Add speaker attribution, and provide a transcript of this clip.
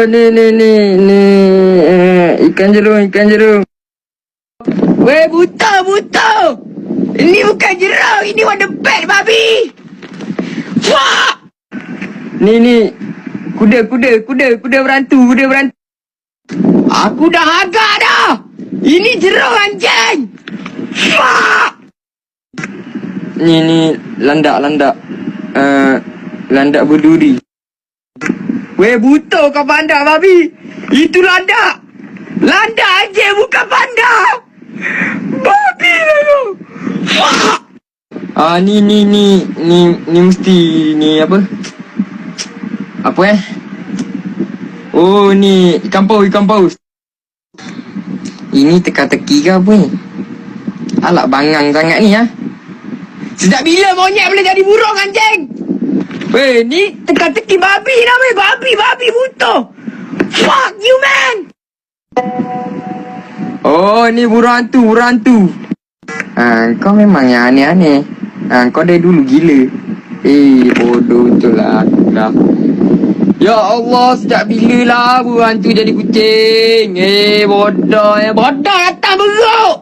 Speaker 1: Ni. Ikan jerung. Weh, buta. Ini bukan jerung, ini water bed, babi. Wah! Ni. Kuda berantu. Aku dah agak dah. Ini jerung anjing. Wah! Ni landak. Landak berduri. Weh, buta kau panda, babi. Itu landak. Landak anjing, bukan panda. Babi lah kau. Wah! Ni mesti ni apa? Apa Oh, ni ikan paus. Ini teka-teki ke apa ni? Alak bangang sangat ni ya. Sejak bila monyet boleh jadi burung anjing? Weh, ni teka-teki babi namanya. Babi buta. Fuck you, man. Oh, ni burung hantu. Kau memang yang aneh-aneh. Kau dari dulu gila. Bodoh betul lah. Dah. Ya Allah, sejak bila lah burung hantu jadi kucing? Bodoh datang beruk.